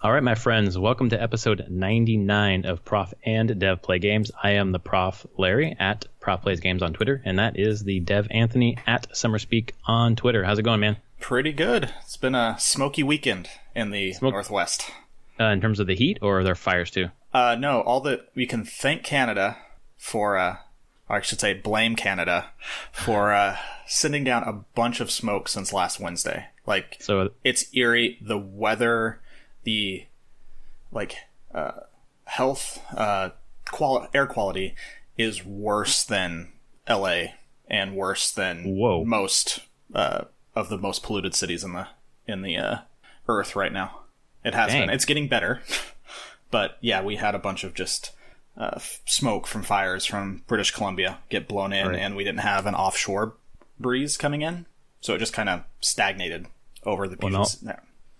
All right, my friends, welcome to episode 99 of Prof and Dev Play Games. I am the Prof Larry at Prof Plays Games on Twitter, and that is the Dev Anthony at SummerSpeak on Twitter. How's it going, man? Pretty good. It's been a smoky weekend in the Northwest. In terms of the heat, or are there fires too? No, we can thank Canada for, or I should say blame Canada for sending down a bunch of smoke since last Wednesday. So it's eerie. The weather, the health, air quality is worse than LA and worse than most of the most polluted cities in the Earth right now. It has been. It's getting better, but yeah, we had a bunch of just smoke from fires from British Columbia get blown in, and we didn't have an offshore breeze coming in, so it just kind of stagnated over the Puget.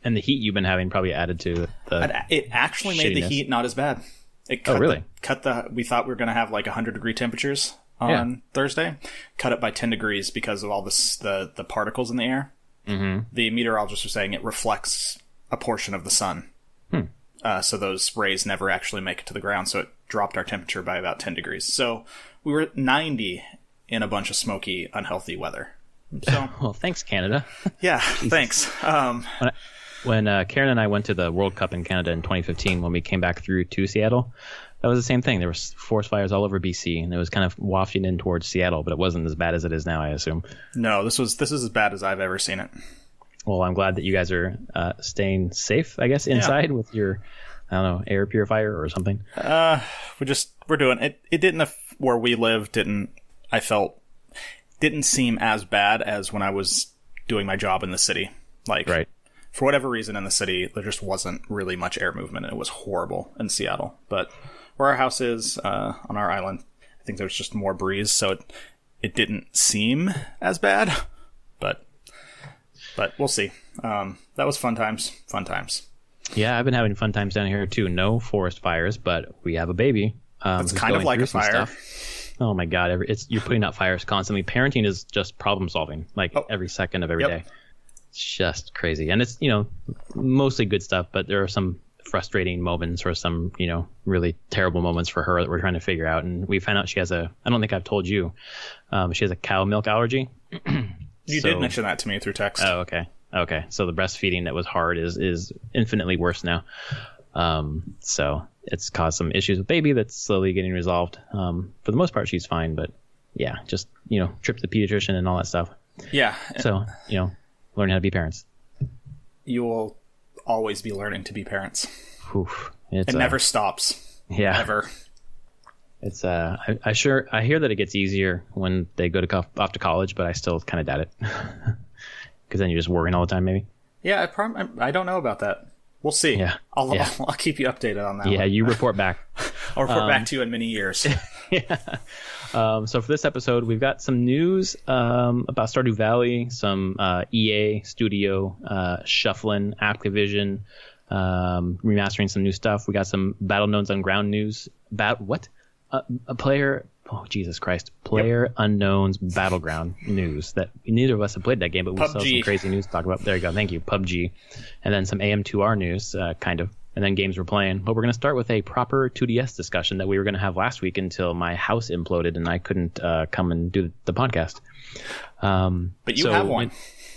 And the heat you've been having probably added to the. It actually made the heat not as bad. We thought we were going to have like 100-degree temperatures on Thursday. Cut it by 10 degrees because of all the particles in the air. Mm-hmm. The meteorologists are saying it reflects a portion of the sun. So those rays never actually make it to the ground. So it dropped our temperature by about 10 degrees. So we were at 90 in a bunch of smoky, unhealthy weather. So well, thanks, Canada. Yeah, thanks. When Karen and I went to the World Cup in Canada in 2015, when we came back through to Seattle, that was the same thing. There were forest fires all over BC, and it was kind of wafting in towards Seattle, but it wasn't as bad as it is now, I assume. No, this is as bad as I've ever seen it. Well, I'm glad that you guys are staying safe, I guess, inside with your, air purifier or something. We're doing it. It didn't, where we live, didn't seem as bad as when I was doing my job in the city. Right. For whatever reason in the city, there just wasn't really much air movement, and it was horrible in Seattle. But where our house is, on our island, I think there's just more breeze, so it didn't seem as bad. But we'll see. That was fun times. Yeah, I've been having fun times down here too. No forest fires, but we have a baby. It's kind of like a fire. Oh my God, you're putting out fires constantly. Parenting is just problem solving, every second of every day. It's just crazy. And it's, mostly good stuff, but there are some frustrating moments or some, really terrible moments for her that we're trying to figure out. And we found out she has I don't think I've told you, she has a cow milk allergy. You did mention that to me through text. Oh, okay. So the breastfeeding that was hard is infinitely worse now. So it's caused some issues with baby that's slowly getting resolved. For the most part, she's fine, but yeah, just, trip to the pediatrician and all that stuff. Yeah. So, learn how to be parents. You will always be learning to be parents. Oof, it never stops. Yeah. Ever. It's I hear that it gets easier when they go off to college, but I still kind of doubt it. Because then you're just worrying all the time, maybe. Yeah, I don't know about that. We'll see. Yeah. I'll keep you updated on that. Yeah, you report back. I'll report back to you in many years. Yeah. So for this episode, we've got some news about Stardew Valley, some EA Studio shuffling, Activision remastering some new stuff. We got some Battletoads on Ground news. Player Unknown's Battleground news that neither of us have played that game, but we still have some crazy news to talk about. There you go. Thank you. PUBG. And then some AM2R news, kind of. And then games we're playing. But we're going to start with a proper 2DS discussion that we were going to have last week until my house imploded and I couldn't come and do the podcast. But you have one.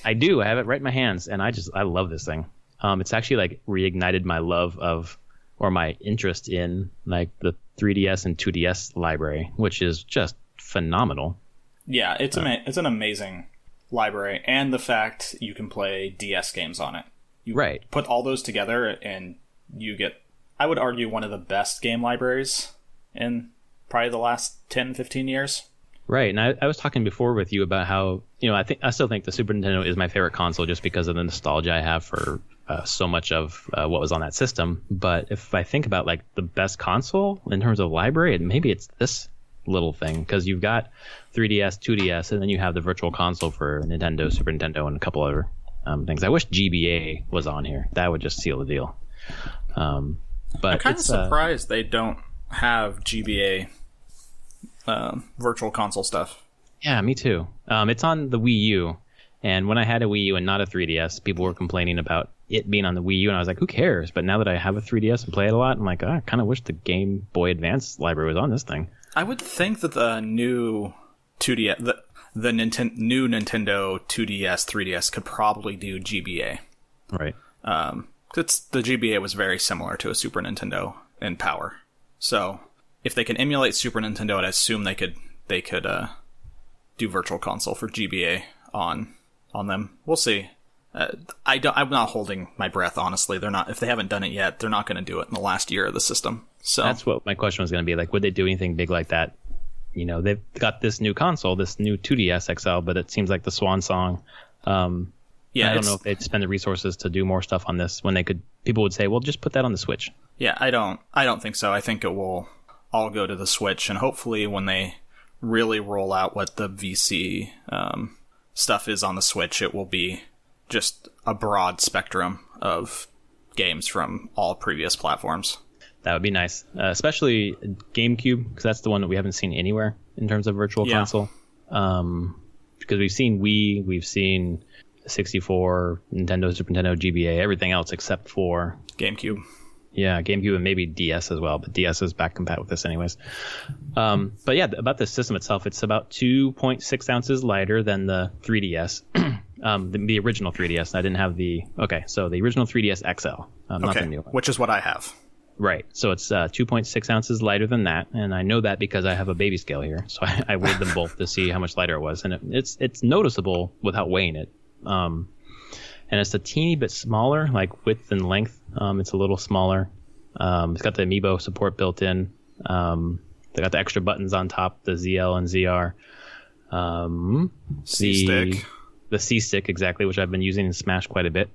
I do. I have it right in my hands. And I love this thing. It's actually reignited my love of, or my interest in the 3DS and 2DS library, which is just phenomenal. Yeah, it's an amazing library, and the fact you can play DS games on it. You put all those together, and you get, I would argue, one of the best game libraries in probably the last 10, 15 years. Right, and I was talking before with you about how, I still think the Super Nintendo is my favorite console just because of the nostalgia I have for so much of what was on that system. But if I think about the best console in terms of library, maybe it's this little thing, because you've got 3DS, 2DS, and then you have the Virtual Console for Nintendo, Super Nintendo, and a couple other things. I wish GBA was on here. That would just seal the deal. But I'm kind of surprised they don't have GBA Virtual Console stuff. Yeah, me too. It's on the Wii U, And when I had a Wii U and not a 3DS, people were complaining about it being on the Wii U, and I was like, who cares? But now that I have a 3DS and play it a lot, I'm like, I kind of wish the Game Boy Advance library was on this thing. I would think that the new 2DS, the new Nintendo 2DS, 3DS could probably do GBA. Right. The GBA was very similar to a Super Nintendo in power. So if they can emulate Super Nintendo, I'd assume they could do Virtual Console for GBA on them. We'll see. I'm not holding my breath, honestly. They're not. If they haven't done it yet, they're not going to do it in the last year of the system. So that's what my question was going to be. Like, would they do anything big like that? You know, they've got this new console, this new 2DS XL, but it seems like the swan song. Yeah, I don't know if they'd spend the resources to do more stuff on this when they could. People would say, "Well, just put that on the Switch." Yeah, I don't think so. I think it will all go to the Switch, and hopefully, when they really roll out what the VC stuff is on the Switch, it will be just a broad spectrum of games from all previous platforms. That would be nice, especially GameCube, because that's the one that we haven't seen anywhere in terms of Virtual Console. Because we've seen Wii, we've seen 64, Nintendo, Super Nintendo, GBA, everything else except for GameCube. Yeah, GameCube and maybe DS as well, but DS is back compatible with this anyways. But yeah, about the system itself, it's about 2.6 ounces lighter than the 3DS. The original 3DS. I didn't have the... Okay, so the original 3DS XL, not the new one. Which is what I have. Right, so it's 2.6 ounces lighter than that, and I know that because I have a baby scale here, so I weighed them both to see how much lighter it was, and it's noticeable without weighing it. And it's a teeny bit smaller, like width and length. It's a little smaller. It's got the Amiibo support built in. They got the extra buttons on top, the ZL and ZR. C-Stick. The C-Stick, exactly, which I've been using in Smash quite a bit.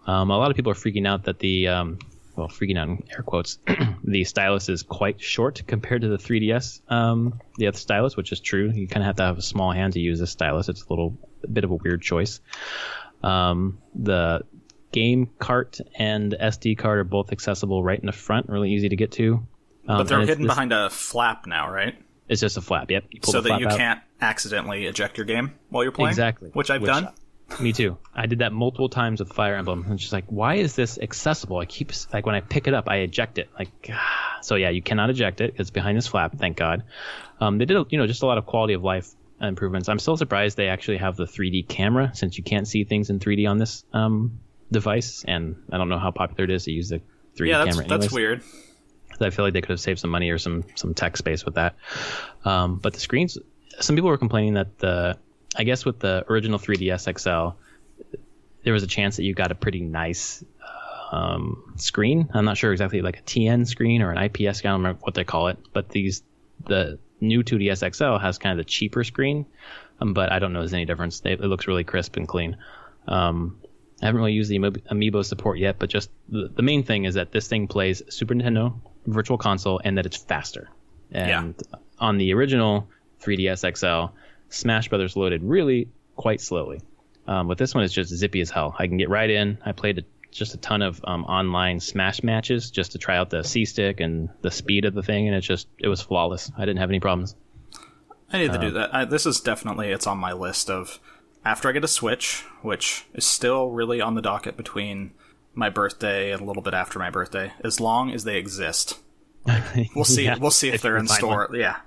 A lot of people are freaking out that freaking out in air quotes, the stylus is quite short compared to the 3DS, the other stylus, which is true. You kind of have to have a small hand to use this stylus. It's a bit of a weird choice. The game cart and SD card are both accessible right in the front, really easy to get to. But they're hidden behind a flap now, right? It's just a flap, yep. So that you can't accidentally eject your game while you're playing? Exactly. Which I've done. Me too. I did that multiple times with Fire Emblem. It's just like, why is this accessible? I keep, like, when I pick it up, I eject it. Like, so yeah, you cannot eject it. It's behind this flap, thank God. They did, just a lot of quality of life improvements. I'm still surprised they actually have the 3D camera, since you can't see things in 3D on this device. And I don't know how popular it is to use the 3D camera anyways. That's weird. I feel like they could have saved some money or some tech space with that. But the screens, some people were complaining that I guess with the original 3DS XL, there was a chance that you got a pretty nice screen. I'm not sure exactly, like a TN screen or an IPS screen. I don't remember what they call it. But the new 2DS XL has kind of the cheaper screen, but I don't know if there's any difference. It looks really crisp and clean. I haven't really used the Amiibo support yet, but just the main thing is that this thing plays Super Nintendo Virtual Console and that it's faster. And on the original 3DS XL, Smash Brothers loaded really quite slowly. But this one is just zippy as hell. I can get right in. I played just a ton of online Smash matches just to try out the C-Stick and the speed of the thing, and it was flawless. I didn't have any problems. I need to do that. This is definitely, it's on my list of, after I get a Switch, which is still really on the docket between my birthday and a little bit after my birthday, as long as they exist. Like, we'll see. We'll see if they're in store. One. Yeah.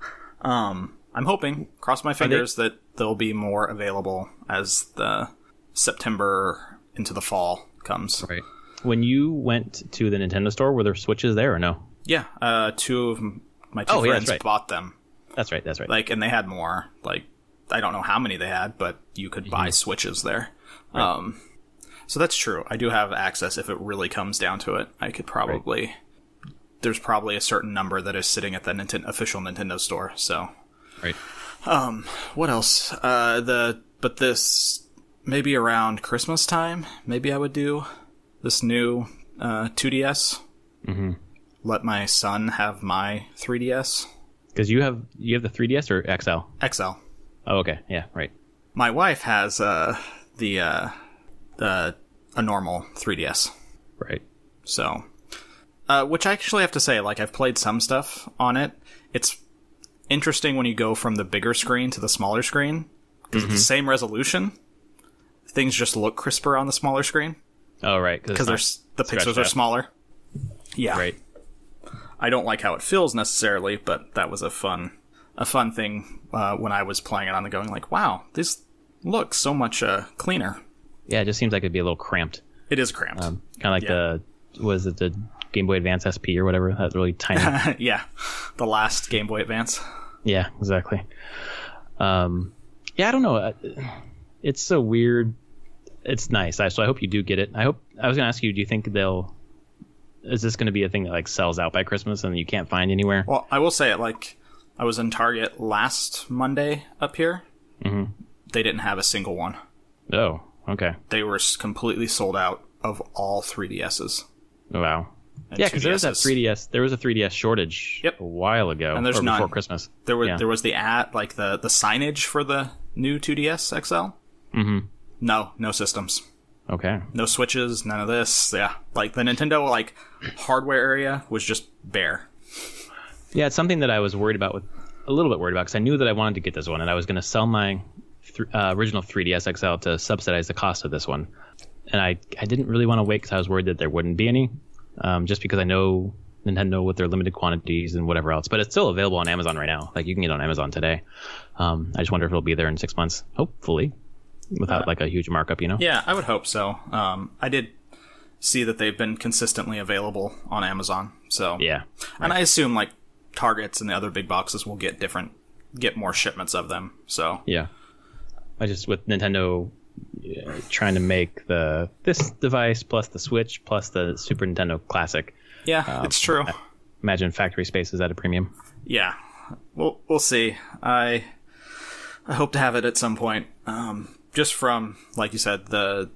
I'm hoping, cross my fingers, that they'll be more available as the September into the fall comes. Right. When you went to the Nintendo store, were there Switches there or no? Yeah. Two of my friends bought them. That's right. Like, and they had more. Like, I don't know how many they had, but you could buy Switches there. Right. So that's true. I do have access if it really comes down to it. I could probably... Right. There's probably a certain number that is sitting at the official Nintendo store, so... Right. What else? But this... Maybe around Christmas time, maybe I would do this new 2DS. Mm-hmm. Let my son have my 3DS. Because you have the 3DS or XL? XL. Oh, okay. Yeah, right. My wife has a normal 3DS. Right. So, which I actually have to say, like, I've played some stuff on it. It's interesting when you go from the bigger screen to the smaller screen, because it's the same resolution. things just look crisper on the smaller screen. Oh, right. Because the pixels are smaller. Yeah. Right. I don't like how it feels necessarily, but that was a fun thing when I was playing it on the go, going like, wow, this looks so much cleaner. Yeah, it just seems like it'd be a little cramped. It is cramped. Kind of like the Game Boy Advance SP or whatever? That really tiny. Yeah, the last Game Boy Advance. Yeah, exactly. Yeah, I don't know. It's so weird. It's nice. So I hope you do get it. I was going to ask you, do you think is this going to be a thing that like sells out by Christmas and you can't find anywhere? Well, I will say it, like, I was in Target last Monday up here. Mm-hmm. They didn't have a single one. Oh, okay. They were completely sold out of all 3DSs. Wow. Yeah, because there was that 3DS. There was a 3DS shortage a while ago, and there's or none before Christmas. There was the the signage for the new 2DS XL. Mm-hmm. No systems. Okay. No Switches, none of this. Yeah, like the Nintendo hardware area was just bare. Yeah, it's something that I was a little bit worried about, because I knew that I wanted to get this one, and I was going to sell my original 3DS XL to subsidize the cost of this one. And I didn't really want to wait because I was worried that there wouldn't be any, just because I know Nintendo with their limited quantities and whatever else. But it's still available on Amazon right now. Like, you can get it on Amazon today. I just wonder if it'll be there in 6 months, hopefully, without like a huge markup, Yeah, I would hope so. I did see that they've been consistently available on Amazon. So yeah, right. And I assume like Targets and the other big boxes will get more shipments of them. So yeah, I just, with Nintendo trying to make this device plus the Switch plus the Super Nintendo Classic. Yeah, it's true. I imagine factory space is at a premium. Yeah, we'll see. I hope to have it at some point. Just from, like you said, the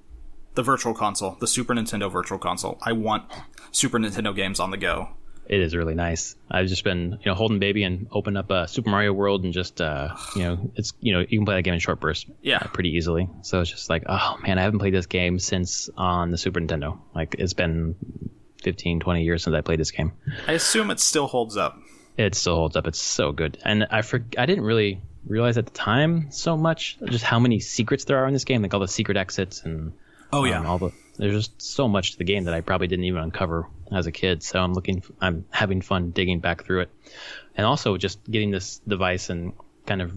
Virtual Console, the Super Nintendo Virtual Console. I want Super Nintendo games on the go. It is really nice. I've just been, holding baby and open up Super Mario World and just, it's, you can play that game in short bursts pretty easily. So it's just like, oh man, I haven't played this game since on the Super Nintendo. Like, it's been 15, 20 years since I played this game. I assume it still holds up. It still holds up. It's so good. And I didn't really realize at the time so much just how many secrets there are in this game, like all the secret exits and there's just so much to the game that I probably didn't even uncover as a kid. So I'm having fun digging back through it, and also just getting this device and kind of,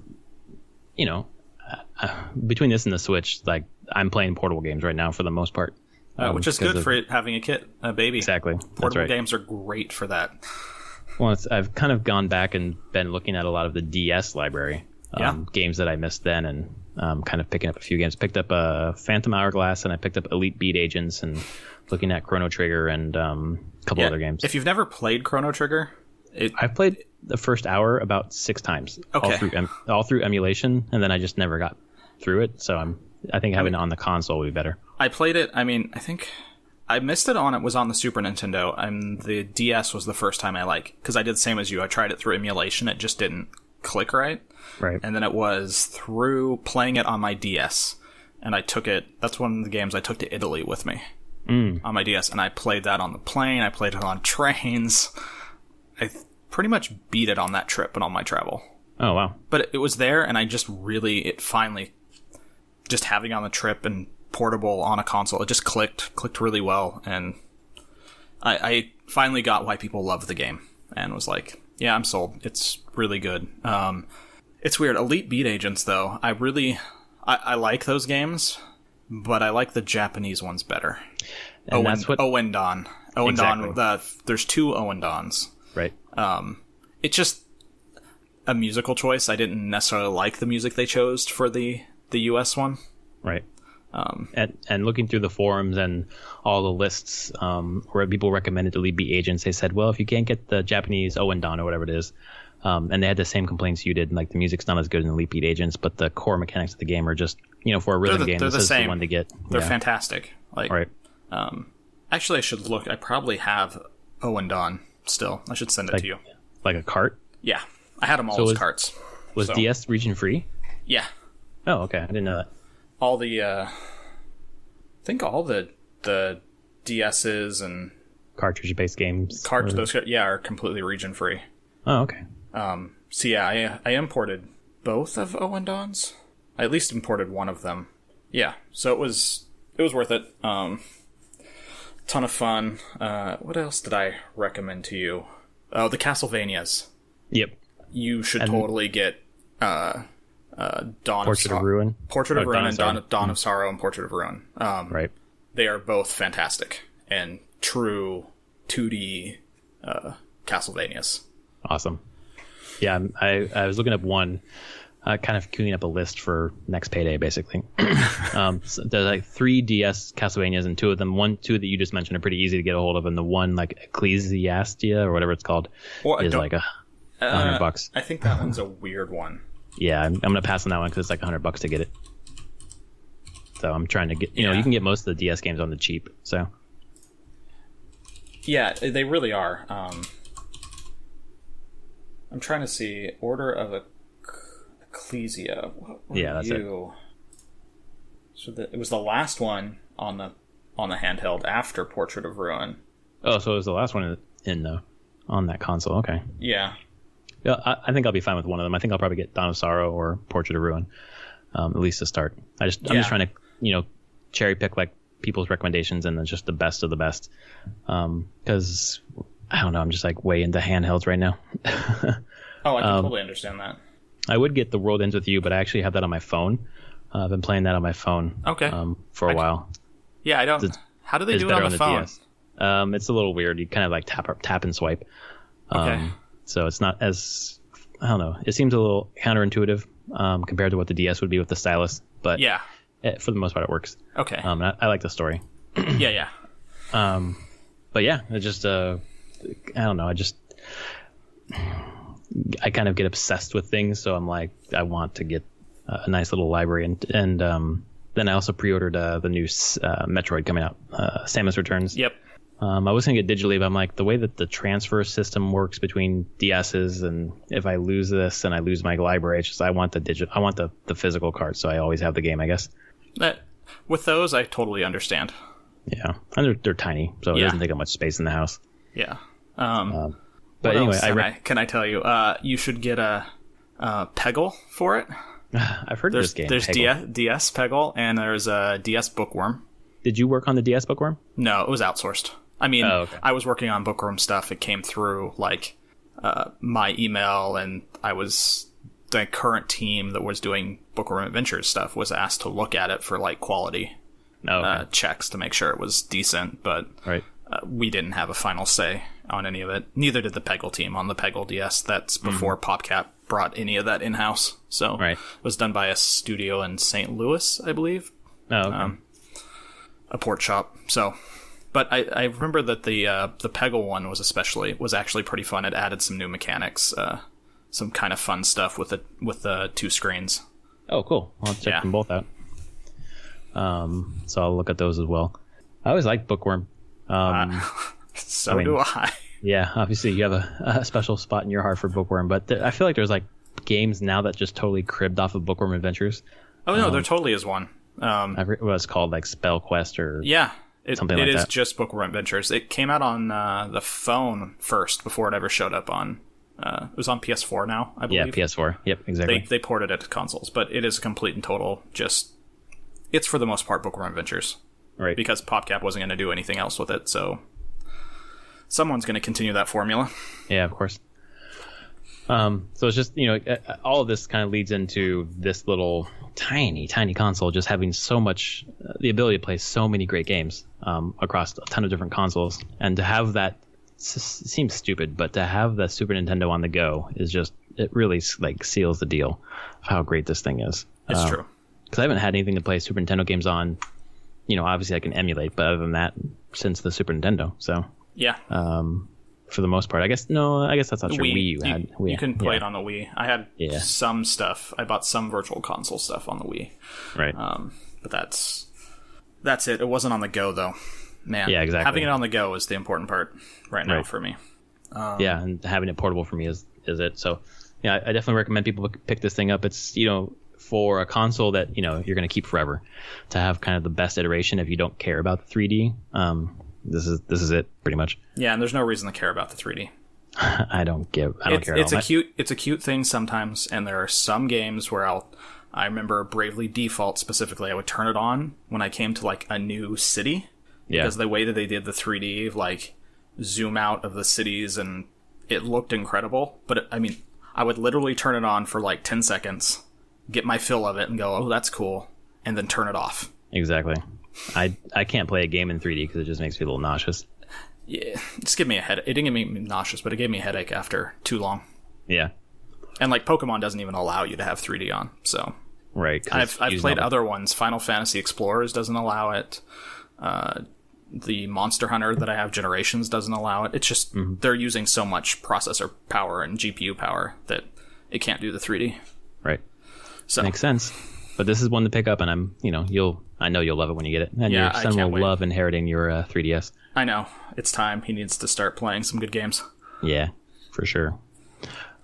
between this and the Switch, like, I'm playing portable games right now for the most part, which is good for having a baby. Exactly, portable games are great for that. Well, I've kind of gone back and been looking at a lot of the DS library, games that I missed then, and kind of picking up a few games. Picked up Phantom Hourglass, and I picked up Elite Beat Agents, and looking at Chrono Trigger and a couple other games. If you've never played Chrono Trigger, I've played the first hour about 6 times, all through emulation, and then I just never got through it. So I think having it on the console would be better. I played it. I mean, I think I missed it was on the Super Nintendo, and the DS was the first time because I did the same as you. I tried it through emulation. It just didn't click right. Right. And then it was through playing it on my DS, and I took it. That's one of the games I took to Italy with me on my DS, and I played that on the plane. I played it on trains. I pretty much beat it on that trip and on my travel. Oh, wow. But it was there, and I just it finally, just having it on the trip and portable on a console, it just clicked really well, and I finally got why people love the game, and was like, yeah, I'm sold. It's really good. It's weird. Elite Beat Agents, though, I like those games, but I like the Japanese ones better. And that's what Ouendan. Exactly. There's 2 Ouendans. Right. It's just a musical choice. I didn't necessarily like the music they chose for the US one. Right. And looking through the forums and all the lists where people recommended Elite Beat Agents, they said, well, if you can't get the Japanese Ouendan or whatever it is, and they had the same complaints you did, like the music's not as good in Elite Beat Agents, but the core mechanics of the game are just, for a rhythm game, this is the one to get. They're fantastic. Right. Actually, I should look. I probably have Ouendan still. I should send it to you. Like a cart? Yeah. I had them all as carts. Was DS region free? Yeah. Oh, okay. I didn't know that. All the, I think all the DSs and cartridge-based games. Those are completely region free. Oh, okay. So yeah, I imported both of Ouendans. I at least imported one of them. Yeah, so it was worth it. Ton of fun. What else did I recommend to you? Oh, the Castlevanias. Yep. You should totally get Dawn Portrait of Ruin. Portrait of Ruin and Dawn of Sorrow and Portrait of Ruin. Right. They are both fantastic and true 2D Castlevanias. Awesome. Yeah, I was looking up one, kind of queuing up a list for next payday, basically. So there's like 3 DS Castlevanias, and two that you just mentioned are pretty easy to get a hold of, and the one like Ecclesiastia or whatever it's called is like $100. I think that one's a weird one. Yeah, I'm gonna pass on that one because it's like $100 to get it. So I'm trying to get, you can get most of the DS games on the cheap. So yeah, they really are. I'm trying to see Order of Ecclesia. That's it. So it was the last one on the handheld after Portrait of Ruin. Oh, so it was the last one on that console. Okay. Yeah. Yeah, I think I'll be fine with one of them. I think I'll probably get Dawn of Sorrow or Portrait of Ruin, at least to start. I'm just trying to cherry pick like people's recommendations and then just the best of the best. Because I don't know, I'm just like way into handhelds right now. Oh, I can totally understand that. I would get The World Ends With You, but I actually have that on my phone. I've been playing that on my phone. Okay. For a while. Yeah, I don't. How do they do it on the phone? DS. It's a little weird. You kind of like tap and swipe. Okay. So it's not as, I don't know. It seems a little counterintuitive compared to what the DS would be with the stylus, but yeah, for the most part it works. Okay. I like the story. Yeah. But yeah, it just I don't know. I kind of get obsessed with things, so I'm like, I want to get a nice little library, and then I also pre-ordered the new Metroid coming out, Samus Returns. Yep. I was gonna get digitally, but I'm like, the way that the transfer system works between DSs, and if I lose this and I lose my library, it's just I want the physical card, so I always have the game, I guess. With those, I totally understand. Yeah, and they're tiny, so it doesn't take up much space in the house. Yeah. But anyway, can I tell you? You should get a Peggle for it. I've heard of this game. There's DS Peggle, and there's a DS Bookworm. Did you work on the DS Bookworm? No, it was outsourced. I mean, I was working on Bookworm stuff. It came through like my email, and I was the current team that was doing Bookworm Adventures stuff was asked to look at it for like quality checks to make sure it was decent. But we didn't have a final say on any of it. Neither did the Peggle team on the Peggle DS. That's before PopCap brought any of that in-house. So it was done by a studio in St. Louis, I believe. Oh, okay. A port shop. So, but I remember that the Peggle one was actually pretty fun. It added some new mechanics, some kind of fun stuff with the 2 screens. Oh, cool. I'll check them both out. So I'll look at those as well. I always liked Bookworm. Do I. Yeah, obviously you have a special spot in your heart for Bookworm, but I feel like there's like games now that just totally cribbed off of Bookworm Adventures. Oh no, there totally is one. I forget what it's called, like Spell Quest or something like that. It is just Bookworm Adventures. It came out on the phone first before it ever showed up on. It was on PS4 now, I believe. Yeah, PS4. Yep, exactly. They ported it to consoles, but it is complete and total. It's for the most part Bookworm Adventures, right? Because PopCap wasn't going to do anything else with it, so someone's going to continue that formula. Yeah, of course. So it's just, all of this kind of leads into this little tiny console just having so much, the ability to play so many great games across a ton of different consoles. And to have that, seems stupid, but to have the Super Nintendo on the go is just, it really like seals the deal of how great this thing is. It's true. Because I haven't had anything to play Super Nintendo games on, obviously I can emulate, but other than that, since the Super Nintendo. So yeah. For the most part, I guess that's not true. Wii you had. You can play it on the Wii. I had some stuff. I bought some Virtual Console stuff on the Wii. Right. But that's it. It wasn't on the go though. Man. Yeah, exactly. Having it on the go is the important part right now for me. And having it portable for me is it. So yeah, I definitely recommend people pick this thing up. It's for a console that you're going to keep forever. To have kind of the best iteration if you don't care about the 3D. This is it pretty much. Yeah, and there's no reason to care about the 3D. I don't care. It's a cute thing sometimes, and there are some games where I remember Bravely Default specifically, I would turn it on when I came to like a new city. Yeah. Because the way that they did the 3D, like, zoom out of the cities, and it looked incredible. But, I would literally turn it on for like 10 seconds, get my fill of it, and go, oh, that's cool, and then turn it off. Exactly. I can't play a game in 3D because it just makes me a little nauseous. Yeah, just give me a headache. It didn't give me nauseous, but it gave me a headache after too long. Yeah. And, like, Pokemon doesn't even allow you to have 3D on, so... Right. I've played other ones. Final Fantasy Explorers doesn't allow it. The Monster Hunter that I have, Generations, doesn't allow it. It's just, they're using so much processor power and GPU power that it can't do the 3D. Right. So makes sense. But this is one to pick up, and I know you'll love it when you get it. And your son will love inheriting your 3DS. I know. It's time. He needs to start playing some good games. Yeah, for sure.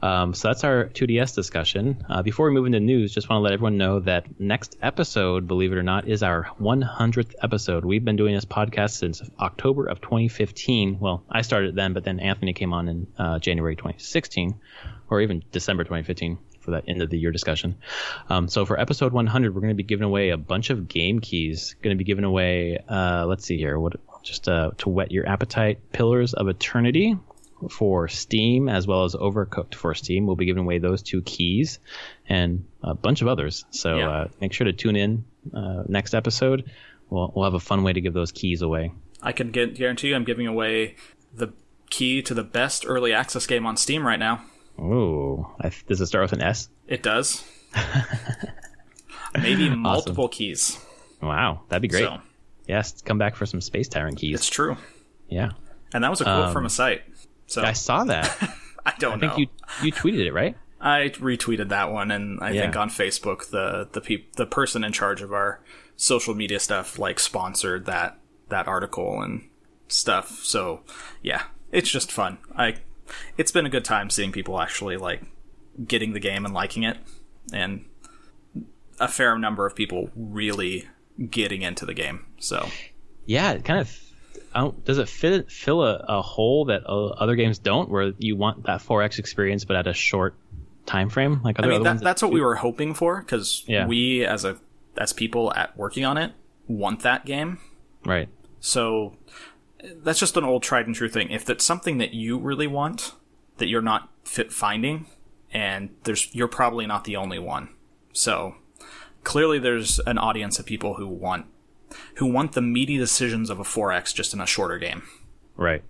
So that's our 2DS discussion. Before we move into news, just want to let everyone know that next episode, believe it or not, is our 100th episode. We've been doing this podcast since October of 2015. Well, I started then, but then Anthony came on in January 2016, or even December 2015 for that end of the year discussion. So for episode 100, we're going to be giving away a bunch of game keys. Going to be giving away, let's see here, to whet your appetite, Pillars of Eternity for Steam, as well as Overcooked for Steam. We'll be giving away those 2 keys and a bunch of others. So make sure to tune in next episode. We'll have a fun way to give those keys away. I can guarantee you I'm giving away the key to the best early access game on Steam right now. Oh, does it start with an S? It does. Maybe multiple keys. Wow, that'd be great. So, yes, come back for some Space Tyrant keys. It's true. Yeah. And that was a quote from a site. So I saw that. I think you tweeted it, right? I retweeted that one, and I think on Facebook the person in charge of our social media stuff like sponsored that article and stuff. So yeah, it's just fun. It's been a good time seeing people actually like getting the game and liking it, and a fair number of people really getting into the game. So yeah, it kind of. Does it fill a hole that other games don't, where you want that 4X experience but at a short time frame? Like other ones that's what we were hoping for, because we as people working on it want that game. Right. So that's just an old tried and true thing. If that's something that you really want that you're not finding, and you're probably not the only one. So clearly there's an audience of people who want the meaty decisions of a 4X just in a shorter game. Right.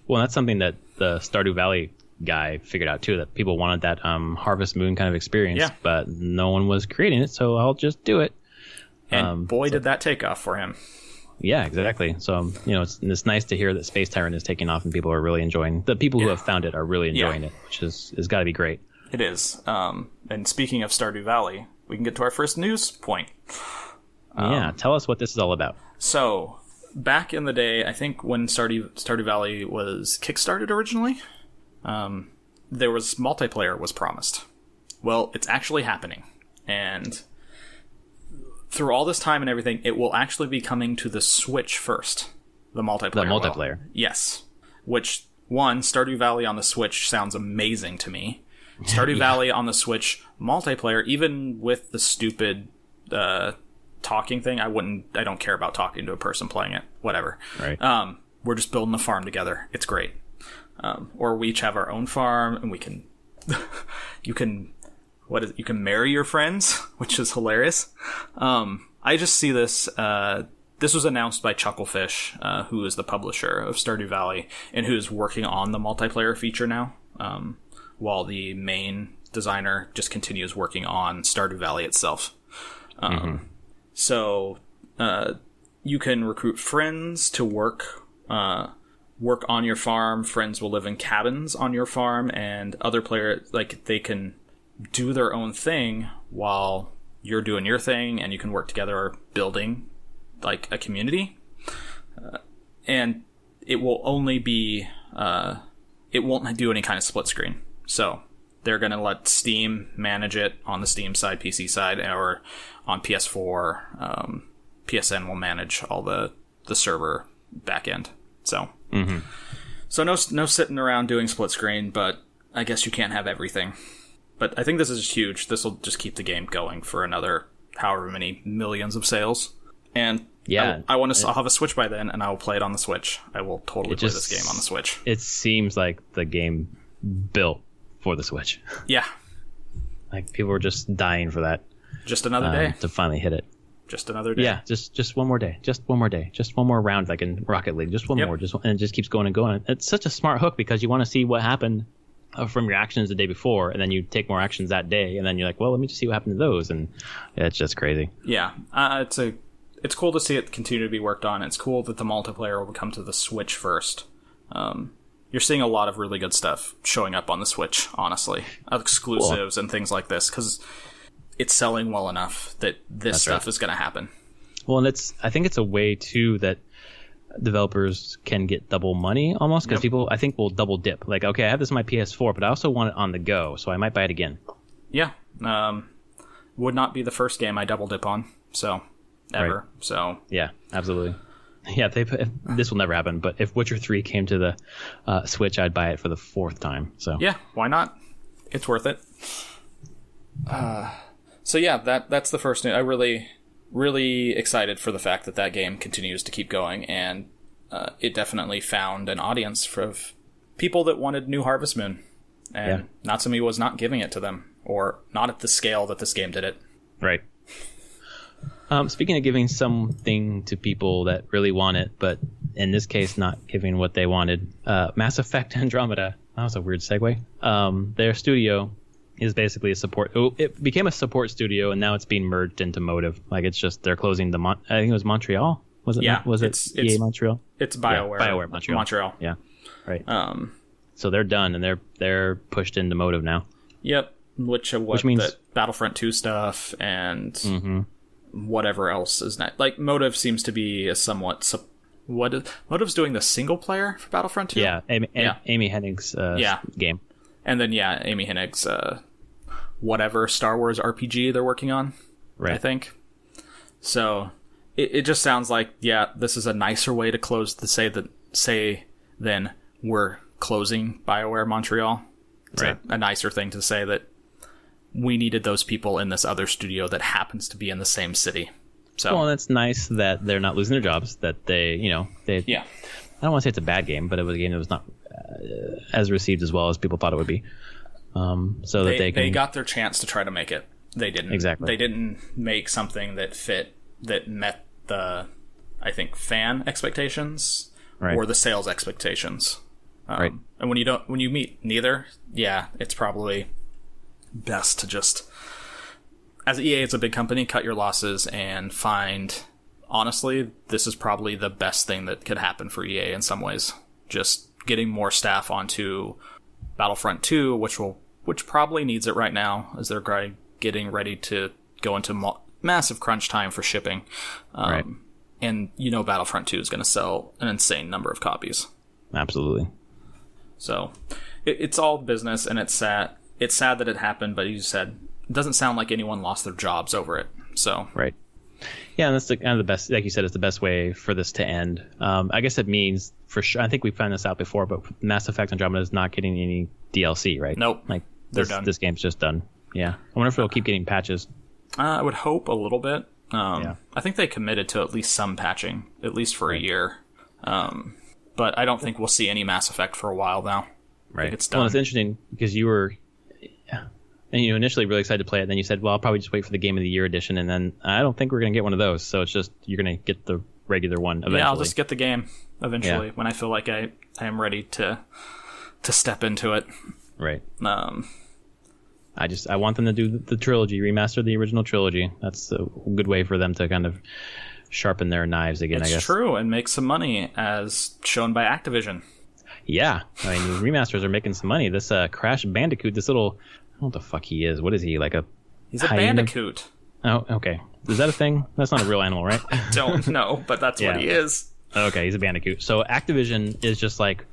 Well, that's something that the Stardew Valley guy figured out too, that people wanted that Harvest Moon kind of experience, but no one was creating it, so I'll just do it. And did that take off for him. Yeah, exactly. So, it's nice to hear that Space Tyrant is taking off and people are really enjoying. The people who have found it are really enjoying it, which is got to be great. It is. And speaking of Stardew Valley, we can get to our first news point. Tell us what this is all about. So, back in the day, I think when Stardew Valley was kickstarted originally, there was multiplayer was promised. Well, it's actually happening. And through all this time and everything, it will actually be coming to the Switch first. The multiplayer. The multiplayer. Yes. Which, Stardew Valley on the Switch sounds amazing to me. Stardew Valley on the Switch multiplayer, even with the stupid talking thing, I don't care about talking to a person playing it. Whatever. Right. We're just building a farm together. It's great. Or we each have our own farm, and we can you can marry your friends, which is hilarious. I just see this. This was announced by Chucklefish, who is the publisher of Stardew Valley, and who is working on the multiplayer feature now, while the main designer just continues working on Stardew Valley itself. So you can recruit friends to work on your farm. Friends will live in cabins on your farm, and other players, like, they can do their own thing while you're doing your thing, and you can work together building like a community. And it will only be it won't do any kind of split screen. So they're going to let Steam manage it on the Steam side, PC side, or on PS4. PSN will manage all the server backend. So, so no sitting around doing split screen, but I guess you can't have everything. But I think this is huge. This will just keep the game going for another however many millions of sales. And yeah, I'll have a Switch by then, and I will play it on the Switch. I will totally play this game on the Switch. It seems like the game built for the Switch. Yeah. Like, people were just dying for that. Just another day. To finally hit it. Just another day. Yeah, just one more day. Just one more day. Just one more round, like in Rocket League. Just one more. And it just keeps going and going. It's such a smart hook because you want to see what happened from your actions the day before, and then you take more actions that day, and then you're like, well, let me just see what happened to those, and it's just crazy. Yeah, it's cool to see it continue to be worked on. It's cool that the multiplayer will come to the Switch first. You're seeing a lot of really good stuff showing up on the Switch, honestly. Exclusives and things like this, because it's selling well enough that this stuff is going to happen. Well, and I think it's a way, too, that developers can get double money almost, because people, I think, will double dip. Like, okay, I have this on my PS4, but I also want it on the go, so I might buy it again. Yeah. Would not be the first game I double dip on, so, ever. Right. So. Yeah, absolutely. Yeah, this will never happen, but if Witcher 3 came to the Switch, I'd buy it for the 4th time. So yeah, why not? It's worth it. So yeah, that's the first news. I really excited for the fact that game continues to keep going, and it definitely found an audience for people that wanted New Harvest Moon, and Natsume was not giving it to them, or not at the scale that this game did it. Right. Speaking of giving something to people that really want it, but in this case not giving what they wanted, Mass Effect Andromeda. That was a weird segue. Their studio is basically a support. It became a support studio, and now it's being merged into Motive. Like, it's just they're closing I think it was Montreal. Was it? Yeah. Was it EA Montreal? It's BioWare. BioWare Montreal. Yeah. Right. So they're done, and they're pushed into Motive now. Yep. Which means the Battlefront 2 stuff and whatever else is next. Like, Motive seems to be a somewhat. Motive's doing the single player for Battlefront 2. Yeah. Amy Hennig's game. And then Amy Hennig's whatever Star Wars RPG they're working on, right. I think. So it just sounds like, this is a nicer way to close then we're closing BioWare Montreal. It's a nicer thing to say that we needed those people in this other studio that happens to be in the same city. So, well, and it's nice that they're not losing their jobs, that they I don't want to say it's a bad game, but it was a game that was not as received as well as people thought it would be. So that they got their chance to try to make it. They didn't. Exactly. They didn't make something that met the, I think, fan expectations or the sales expectations. Right. And when you meet neither, it's probably best to just, as EA, it's a big company, cut your losses and find, honestly, this is probably the best thing that could happen for EA in some ways. Just getting more staff onto Battlefront 2, which probably needs it right now, as they're getting ready to go into massive crunch time for shipping. Right. And Battlefront 2 is going to sell an insane number of copies. Absolutely. So it's all business, and it's sad. It's sad that it happened, but you said it doesn't sound like anyone lost their jobs over it. So right. Yeah, and that's kind of the best, like you said, it's the best way for this to end. I guess it means, for sure, I think we found this out before, but Mass Effect Andromeda is not getting any DLC, right? Nope. Like, they're done. This game's just done. Yeah. I wonder if it'll keep getting patches. I would hope a little bit. I think they committed to at least some patching, at least for a year. But I don't think we'll see any Mass Effect for a while now. Right. It's done. Well, it's interesting because you were... And you initially really excited to play it, and then you said, well, I'll probably just wait for the Game of the Year edition, and then I don't think we're going to get one of those, so it's just, you're going to get the regular one eventually. Yeah, I'll just get the game eventually when I feel like I am ready to step into it. Right. I want them to do the trilogy, remaster the original trilogy. That's a good way for them to kind of sharpen their knives again, I guess. It's true, and make some money, as shown by Activision. Yeah, I mean, remasters are making some money. This Crash Bandicoot, this little... I don't know what the fuck he is. What is he, like a... He's a bandicoot. Oh, okay. Is that a thing? That's not a real animal, right? I don't know, but that's what he is. Okay, he's a bandicoot. So Activision is just like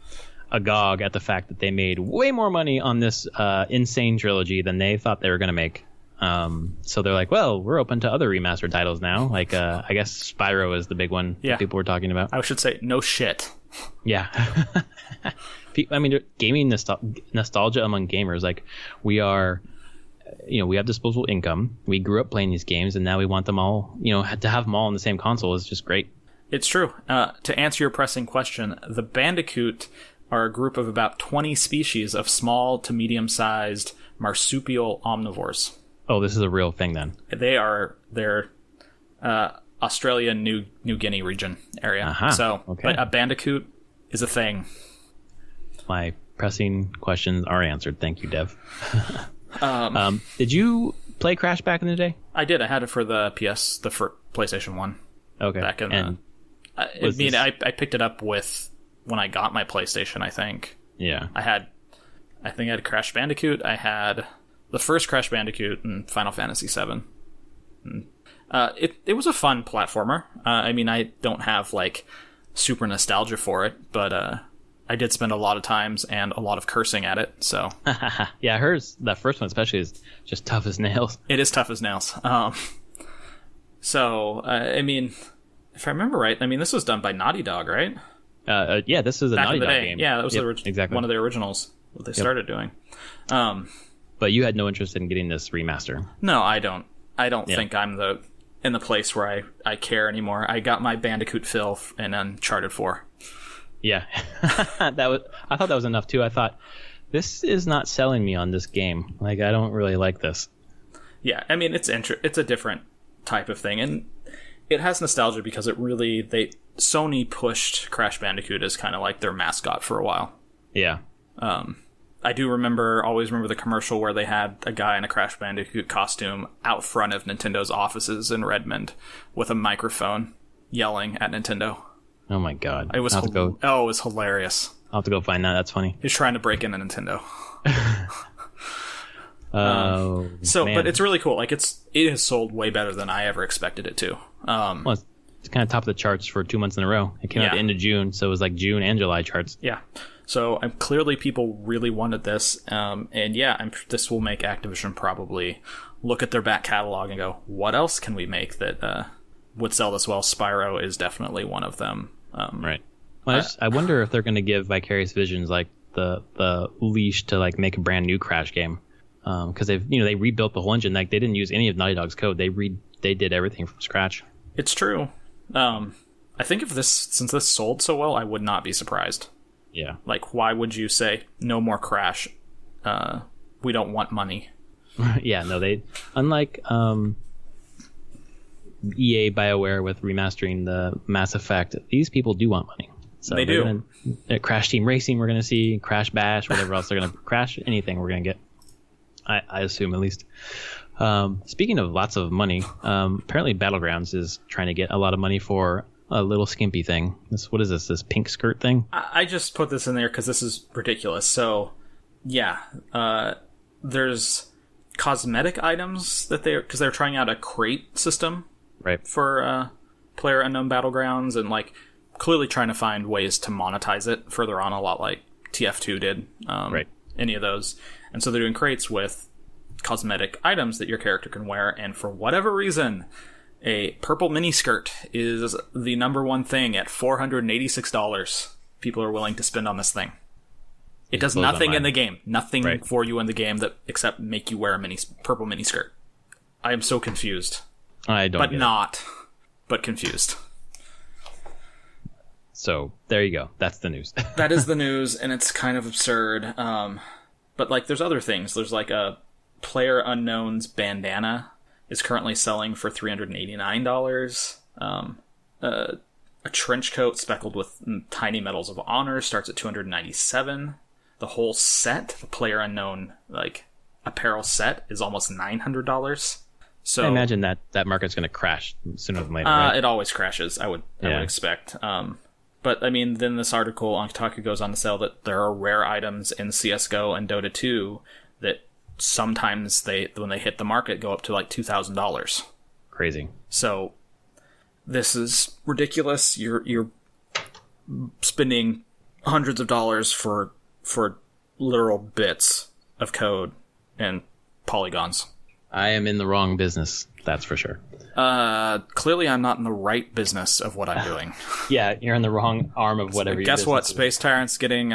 agog at the fact that they made way more money on this insane trilogy than they thought they were going to make. So they're like, well, we're open to other remastered titles now. Like, I guess Spyro is the big one that people were talking about. I should say, no shit. Yeah. I mean, gaming nostalgia among gamers, like, we are we have disposable income. We grew up playing these games, and now we want them all, to have them all on the same console is just great. It's true. To answer your pressing question, the Bandicoot are a group of about 20 species of small to medium-sized marsupial omnivores. Oh, this is a real thing then. They're Australia, New Guinea region area. Uh-huh. So okay. A Bandicoot is a thing. My pressing questions are answered. Thank you, Dev. Did you play Crash back in the day? I did. I had it for the PlayStation 1. Okay. Back in I picked it up when I got my PlayStation, I think. Yeah. I think I had Crash Bandicoot. I had the first Crash Bandicoot and Final Fantasy VII. It was a fun platformer. I don't have super nostalgia for it, but I did spend a lot of times and a lot of cursing at it. So yeah, I heard that first one especially is just tough as nails. It is tough as nails. If I remember right, this was done by Naughty Dog, right? Yeah, this is a Naughty Dog game. Yeah, that was exactly one of the originals that they started doing. But you had no interest in getting this remaster. No, I don't. I don't think I'm in the place where I care anymore. I got my Bandicoot fill in Uncharted 4. Yeah, I thought that was enough too. I thought, this is not selling me on this game. I don't really like this. Yeah, it's a different type of thing, and it has nostalgia because Sony pushed Crash Bandicoot as kind of like their mascot for a while. Yeah. I do always remember the commercial where they had a guy in a Crash Bandicoot costume out front of Nintendo's offices in Redmond with a microphone yelling at Nintendo. Oh my god. It was it was hilarious. I'll have to go find that. That's funny. He's trying to break into Nintendo. Man. But it's really cool. It has sold way better than I ever expected it to. Well, it's kind of top of the charts for 2 months in a row. It came out at the end of June, so it was June and July charts. Yeah. So clearly people really wanted this, this will make Activision probably look at their back catalog and go, what else can we make that would sell this well? Spyro is definitely one of them. Right. Well, I wonder if they're going to give Vicarious Visions the leash to make a brand new Crash game, because they rebuilt the whole engine. They didn't use any of Naughty Dog's code. They did everything from scratch. It's true. I think since this sold so well, I would not be surprised. Yeah. Why would you say no more Crash? We don't want money. Yeah, no, they unlike EA BioWare with remastering the Mass Effect, these people do want money. So they do. Crash Team Racing we're going to see, Crash Bash, whatever else they're going to crash, anything we're going to get. I assume at least. Speaking of lots of money, apparently Battlegrounds is trying to get a lot of money for a little skimpy thing. What is this pink skirt thing? I just put this in there because this is ridiculous. So, yeah, there's cosmetic items because they're trying out a crate system, right, for PlayerUnknown Battlegrounds, and clearly trying to find ways to monetize it further on, a lot like TF2 did. Right. Any of those, and so they're doing crates with cosmetic items that your character can wear, and for whatever reason, a purple miniskirt is the number one thing at $486 people are willing to spend on this thing. It does nothing in the game. Nothing for you in the game except make you wear a purple miniskirt. I am so confused. I don't but confused. So, there you go. That's the news. That is the news, and it's kind of absurd. But there's other things. There's a PlayerUnknown's bandana is currently selling for $389. A trench coat speckled with tiny medals of honor starts at $297. The whole set, the PlayerUnknown apparel set, is almost $900. So I imagine that market's going to crash sooner than later. Right? It always crashes. I would expect. But then this article on Kotaku goes on to sell that there are rare items in CS:GO and Dota 2 that sometimes when they hit the market go up to $2,000. Crazy. So this is ridiculous. You're spending hundreds of dollars for literal bits of code and polygons. I am in the wrong business, that's for sure. Clearly I'm not in the right business of what I'm doing. Yeah, you're in the wrong arm of whatever. Guess what? Space Tyrant's getting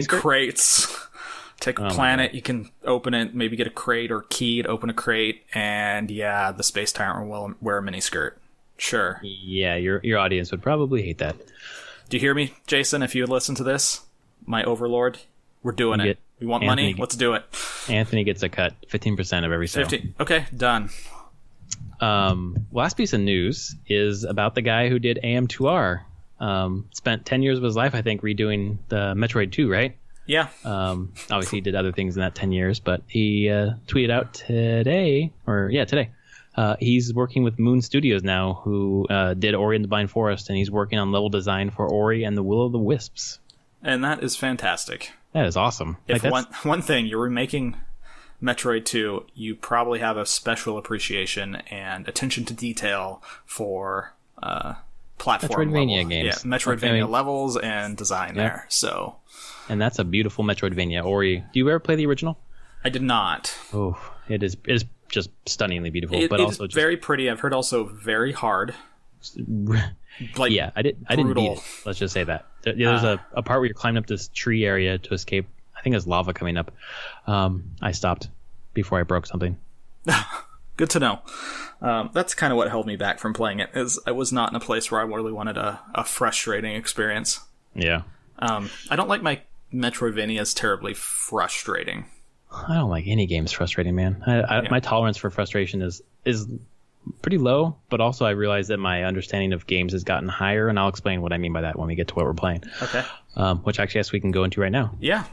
crates Take a planet, you can open it, maybe get a crate or key to open a crate, and yeah, the space tyrant will wear a miniskirt. Sure. Yeah, your audience would probably hate that. Do you hear me, Jason, if you listen to this? My overlord? We're doing it. We want money? Let's do it. Anthony gets a cut, 15% of every sale. 15. Okay, done. Last piece of news is about the guy who did AM2R. Spent 10 years of his life, I think, redoing the Metroid 2, right? Yeah. Obviously, he did other things in that 10 years, but he tweeted out today. He's working with Moon Studios now, who did Ori and the Blind Forest, and he's working on level design for Ori and the Will of the Wisps. And that is fantastic. That is awesome. If one thing, you're remaking Metroid 2, you probably have a special appreciation and attention to detail for platform Metroidvania games. Yeah, Metroidvania levels and design there. So, and that's a beautiful Metroidvania. Ori, do you ever play the original? I did not. Oh, it is just stunningly beautiful, but it's also just very pretty. I've heard also very hard. Like, yeah, I didn't beat it. Let's just say that. There's a part where you're climbing up this tree area to escape. I think there's lava coming up. I stopped before I broke something. Good to know. That's kind of what held me back from playing it. Is I was not in a place where I really wanted a frustrating experience. Yeah. I don't like my Metroidvanias terribly frustrating. I don't like any games frustrating, man. My tolerance for frustration is pretty low, but also I realize that my understanding of games has gotten higher, and I'll explain what I mean by that when we get to what we're playing. Okay. Which I guess we can go into right now. Yeah.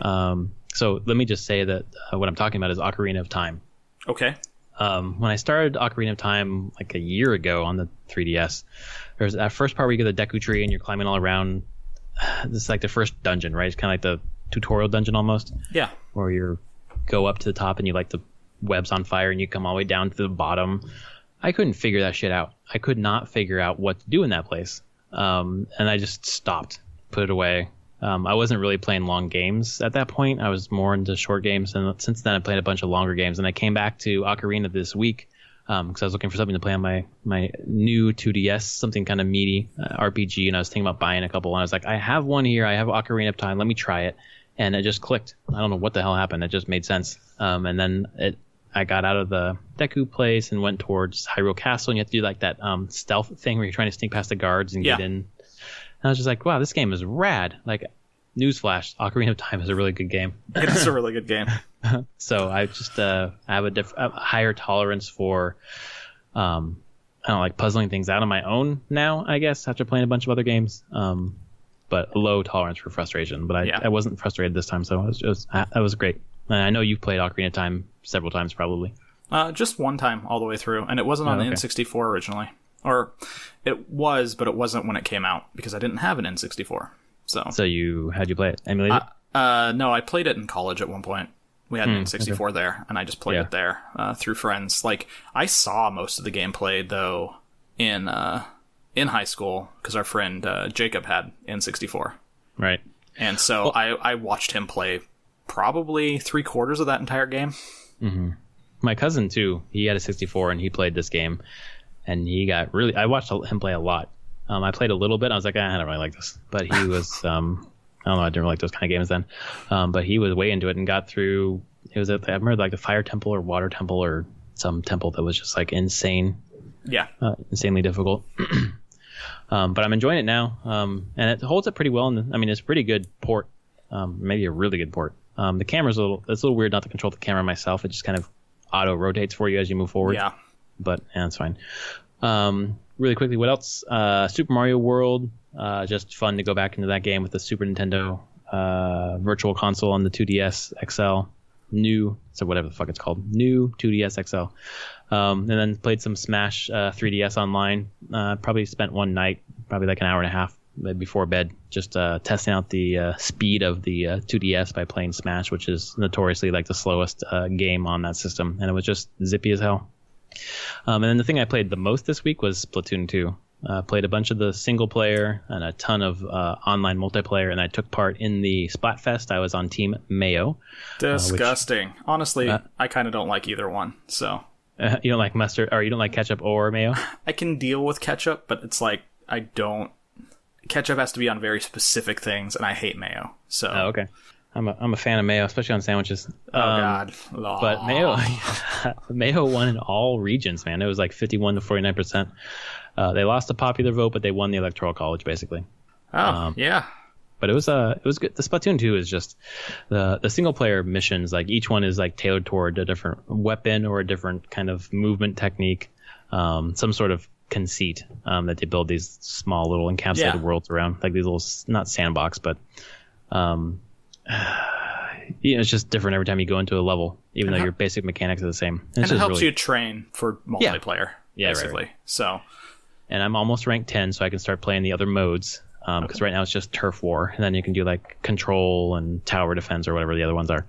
So let me just say that what I'm talking about is Ocarina of Time. Okay. When I started Ocarina of Time like a year ago on the 3DS, there's that first part where you get the Deku Tree and you're climbing all around. This is like the first dungeon, right? It's kind of like the tutorial dungeon almost. Yeah. Where you go up to the top and you light the webs on fire and you come all the way down to the bottom. I couldn't figure that shit out. I could not figure out what to do in that place. And I just stopped, put it away. I wasn't really playing long games at that point. I was more into short games. And since then, I played a bunch of longer games. And I came back to Ocarina this week because I was looking for something to play on my new 2DS, something kind of meaty RPG. And I was thinking about buying a couple. And I was like, I have one here. I have Ocarina of Time. Let me try it. And it just clicked. I don't know what the hell happened. It just made sense. And then I got out of the Deku place and went towards Hyrule Castle, and you have to do like that stealth thing where you're trying to sneak past the guards and get in. And I was just like, wow, this game is rad. Like, newsflash, Ocarina of Time is a really good game. It is a really good game. So I just have a higher tolerance for, I don't know, like puzzling things out on my own now, I guess, after playing a bunch of other games. But a low tolerance for frustration. But I wasn't frustrated this time, so that was great. And I know you've played Ocarina of Time several times, probably. Just one time all the way through, and it wasn't on the N64 originally. Or it was, but it wasn't when it came out, because I didn't have an N64. So how'd you play it? Emulated it? No, I played it in college at one point. We had an N64 there, and I just played it there through friends. Like, I saw most of the gameplay, though, in high school, because our friend Jacob had N64. Right. And so I watched him play probably 3/4 of that entire game. Mm-hmm. My cousin, too, he had a 64, and he played this game, and he got I watched him play a lot. I played a little bit. I was like, I don't really like this. But he was, I don't know, I didn't really like those kind of games then. But he was way into it and got through, I remember like the Fire Temple or Water Temple or some temple that was just like insane. Yeah. Insanely difficult. But I'm enjoying it now. And it holds up pretty well. And it's a pretty good port. Maybe a really good port. The camera's it's a little weird not to control the camera myself. It just kind of auto rotates for you as you move forward. Yeah. But it's fine. Really quickly, what else? Super Mario World. Just fun to go back into that game with the Super Nintendo Virtual Console on the 2DS XL. Whatever the fuck it's called. New 2DS XL. And then played some Smash 3DS online. Probably spent one night, probably like an hour and a half before bed, just testing out the speed of the 2DS by playing Smash, which is notoriously like the slowest game on that system. And it was just zippy as hell. And then the thing I played the most this week was Splatoon 2. Played a bunch of the single player and a ton of online multiplayer, and I took part in the Splatfest. I was on Team Mayo. Disgusting. Honestly, I kind of don't like either one. So you don't like mustard, or you don't like ketchup or mayo? I can deal with ketchup, but it's like ketchup has to be on very specific things, and I hate mayo. So okay. I'm a fan of mayo, especially on sandwiches. God. But mayo won in all regions, man. It was like 51 to 49%. They lost the popular vote, but they won the electoral college basically. Yeah. But it was good. The Splatoon 2 is just the single player missions. Like each one is like tailored toward a different weapon or a different kind of movement technique, some sort of conceit that they build these small little encapsulated worlds around, like these little not sandbox, but it's just different every time you go into a level, even though your basic mechanics are the same. And it helps you train for multiplayer, basically. Right. So, and I'm almost rank 10, so I can start playing the other modes. Because right now it's just turf war, and then you can do like control and tower defense or whatever the other ones are.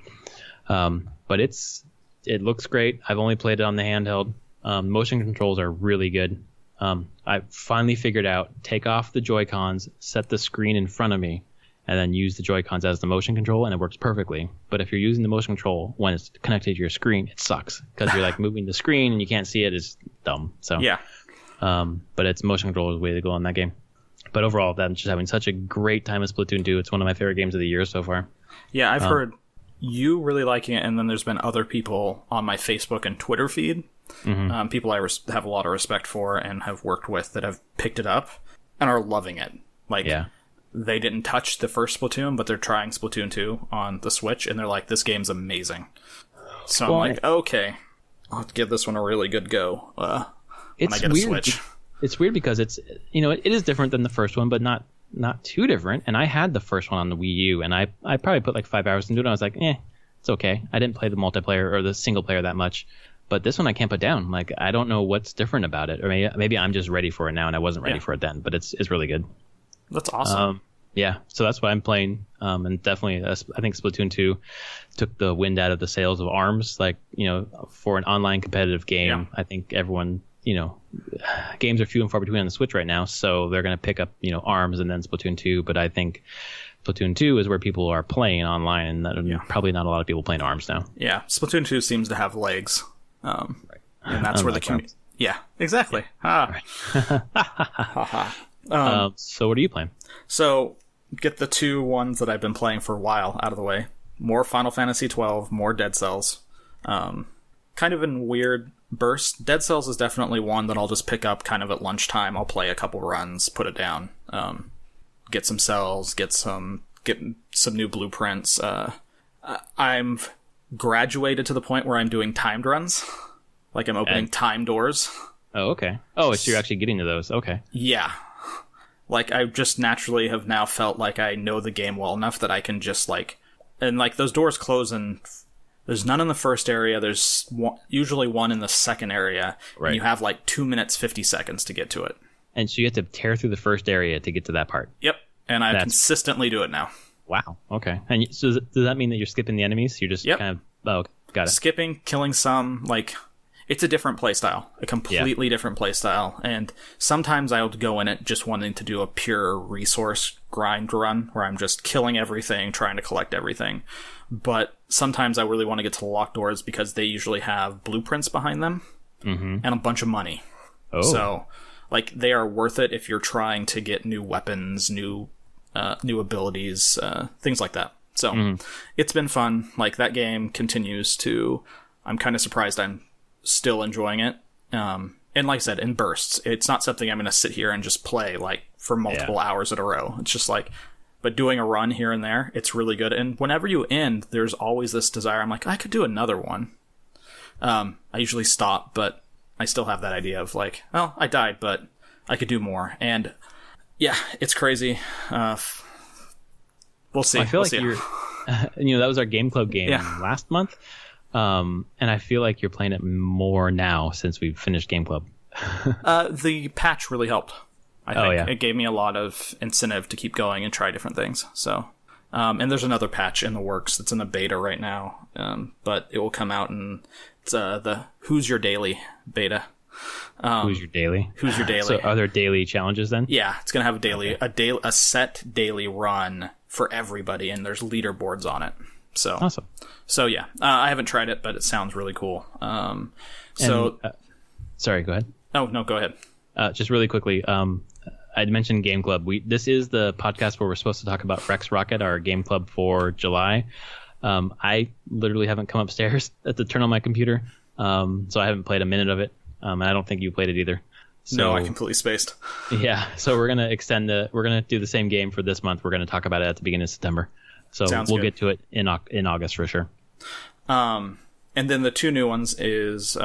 But it looks great. I've only played it on the handheld. Motion controls are really good. I finally figured out take off the Joy-Cons, set the screen in front of me, and then use the Joy-Cons as the motion control, and it works perfectly. But if you're using the motion control when it's connected to your screen, it sucks because you're like moving the screen and you can't see it. It's dumb. So but it's motion control is the way to go on that game. But overall, I'm just having such a great time with Splatoon 2. It's one of my favorite games of the year so far. Yeah, I've heard you really liking it, and then there's been other people on my Facebook and Twitter feed, people I have a lot of respect for and have worked with that have picked it up and are loving it. Like, they didn't touch the first Splatoon, but they're trying Splatoon 2 on the Switch, and they're like, this game's amazing. So I'm like, okay, I'll have to give this one a really good go when I get a Switch. It's weird because it's, it is different than the first one, but not too different. And I had the first one on the Wii U, and I probably put like 5 hours into it. And I was like, it's okay. I didn't play the multiplayer or the single player that much, but this one I can't put down. Like, I don't know what's different about it, or maybe I'm just ready for it now, and I wasn't ready for it then. But it's really good. That's awesome. So that's what I'm playing. And definitely, I think Splatoon 2 took the wind out of the sails of ARMS. Like, for an online competitive game, I think everyone. Games are few and far between on the Switch right now, so they're going to pick up, ARMS and then Splatoon 2. But I think Splatoon 2 is where people are playing online, and probably not a lot of people playing ARMS now. Yeah, Splatoon 2 seems to have legs. And that's where the community... Yeah, exactly. Yeah. So what are you playing? So, get the two ones that I've been playing for a while out of the way. More Final Fantasy 12, more Dead Cells. Kind of in weird bursts. Dead Cells is definitely one that I'll just pick up kind of at lunchtime. I'll play a couple runs, put it down, get some cells, get some new blueprints. I'm graduated to the point where I'm doing timed runs. Like I'm opening time doors. Oh, okay. Oh, so you're actually getting to those. Okay. Yeah. Like I just naturally have now felt like I know the game well enough that I can just and those doors close and there's none in the first area. There's usually one in the second area. Right. And you have 2 minutes, 50 seconds to get to it. And so you have to tear through the first area to get to that part. Yep. And I consistently do it now. Wow. Okay. And so does that mean that you're skipping the enemies? You're just kind of... Oh, got it. Skipping, killing some, it's a different playstyle. A completely different playstyle. And sometimes I'll go in it just wanting to do a pure resource grind run where I'm just killing everything, trying to collect everything. But sometimes I really want to get to the locked doors because they usually have blueprints behind them and a bunch of money. Oh. So, they are worth it if you're trying to get new weapons, new abilities, things like that. So, it's been fun. That game continues to... I'm kind of surprised I'm still enjoying it. And like I said, in bursts. It's not something I'm going to sit here and just play, for multiple hours at a row. It's just but doing a run here and there, it's really good. And whenever you end, there's always this desire. I'm like, I could do another one. I usually stop, but I still have that idea of I died, but I could do more. And yeah, it's crazy. We'll see. I feel you're, that was our Game Club game last month. And I feel like you're playing it more now since we've finished Game Club. The patch really helped. I think it gave me a lot of incentive to keep going and try different things. So, and there's another patch in the works that's in the beta right now. But it will come out and it's the Who's Your Daily beta. Who's Your Daily? Who's Your Daily? So are there daily challenges then? Yeah, it's gonna have a set daily run for everybody, and there's leaderboards on it. So awesome. So yeah, I haven't tried it, but it sounds really cool. Sorry, go ahead. Oh no, go ahead. Just really quickly, I'd mentioned Game Club. This is the podcast where we're supposed to talk about Rex Rocket, our Game Club for July. I literally haven't come upstairs to turn on my computer, so I haven't played a minute of it, and I don't think you played it either. So, no, I completely spaced. Yeah, so we're gonna we're gonna do the same game for this month. We're gonna talk about it at the beginning of September. So we'll get to it in August for sure. And then the two new ones is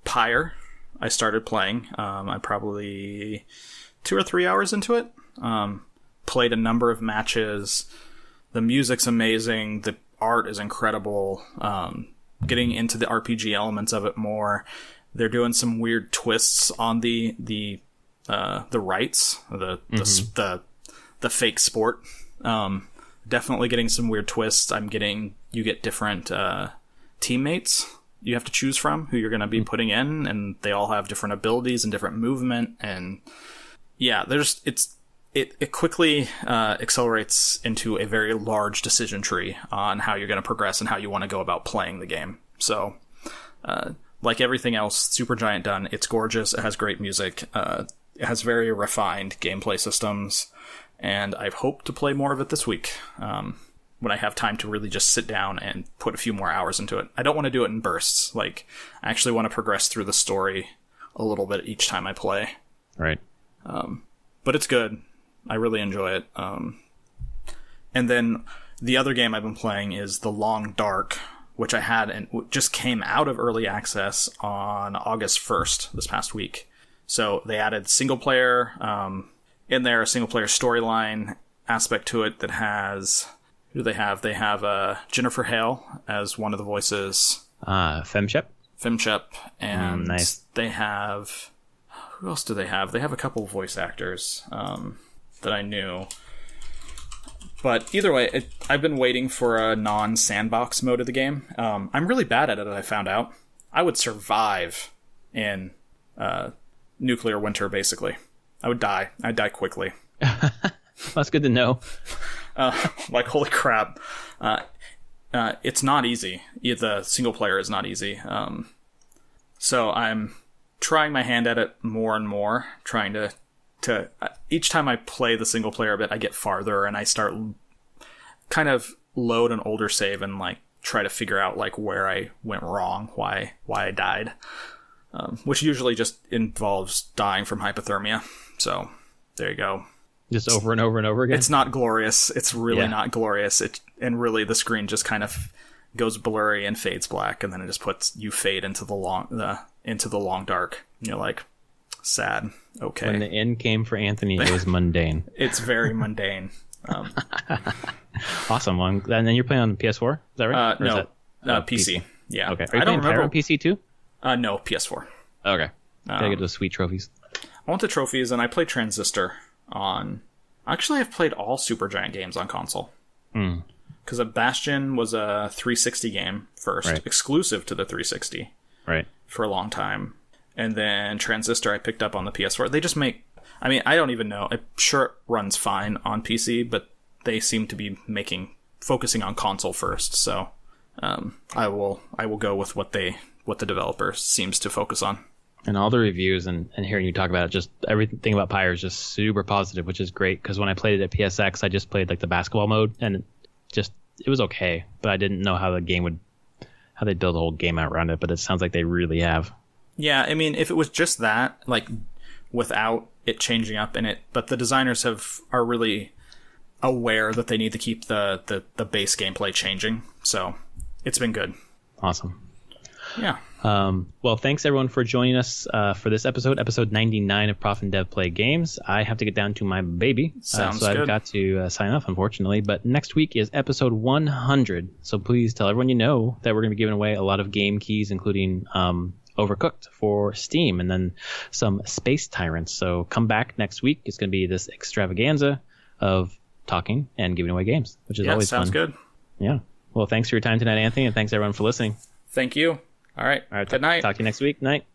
Pyre. I started playing. I'm probably 2 or 3 hours into it. Played a number of matches. The music's amazing. The art is incredible. Getting into the RPG elements of it more. They're doing some weird twists on the rights, the fake sport. Definitely getting some weird twists. You get different teammates you have to choose from who you're going to be putting in, and they all have different abilities and different movement. And yeah, it quickly accelerates into a very large decision tree on how you're going to progress and how you want to go about playing the game. So, like everything else, Supergiant done. It's gorgeous. It has great music. It has very refined gameplay systems, and I hope to play more of it this week. When I have time to really just sit down and put a few more hours into it. I don't want to do it in bursts. Like, I actually want to progress through the story a little bit each time I play. Right. But it's good. I really enjoy it. And then the other game I've been playing is The Long Dark, which I had and just came out of early access on August 1st, this past week. So they added single player in there, a single player storyline aspect to it that has... Who do they have? They have Jennifer Hale as one of the voices. Femshep. And nice. They have... Who else do they have? They have a couple of voice actors that I knew. But either way, I've been waiting for a non-sandbox mode of the game. I'm really bad at it, I found out. I would survive in nuclear winter, basically. I would die. I'd die quickly. That's good to know. Like, holy crap. It's not easy. The single player is not easy. So I'm trying my hand at it more and more, trying to each time I play the single player a bit, I get farther and I start kind of load an older save and like try to figure out like where I went wrong, why I died, which usually just involves dying from hypothermia. So there you go. Just over and over and over again. It's not glorious. It's really not glorious. And really the screen just kind of goes blurry and fades black, and then it just puts you fade into the long dark. And you're like, sad. Okay. When the end came for Anthony, it was mundane. It's very mundane. Awesome. And then you're playing on PS4? Is that right? No, is that, PC. Yeah. Okay. Are you playing Pyre on PC too? No, PS4. Okay. Gotta get those sweet trophies. I want the trophies, and I played Transistor on... Actually, I've played all Supergiant games on console. Because Bastion was a 360 game first, exclusive to the 360 for a long time. And then Transistor I picked up on the PS4. They just make... I mean, I don't even know. I'm sure it runs fine on PC, but they seem to be focusing on console first. So I will go with what the developer seems to focus on. And all the reviews and hearing you talk about it, just everything about Pyre is just super positive, which is great. Because when I played it at PSX, I just played like the basketball mode, and it was okay. But I didn't know how they'd build a whole game out around it. But it sounds like they really have. Yeah, I mean, if it was just that, like without it changing up in it, but the designers are really aware that they need to keep the base gameplay changing. So it's been good. Awesome. Yeah. Well, thanks everyone for joining us for this episode 99 of Prof and Dev Play Games. I have to get down to my baby, so good. I've got to sign off, unfortunately. But next week is episode 100, so please tell everyone you know that we're going to be giving away a lot of game keys, including Overcooked for Steam, and then some Space Tyrants. So come back next week. It's going to be this extravaganza of talking and giving away games, which is always sounds fun. Good. Yeah. Well, thanks for your time tonight, Anthony, and thanks everyone for listening. Thank you. All right. Good night. Talk to you next week. Night.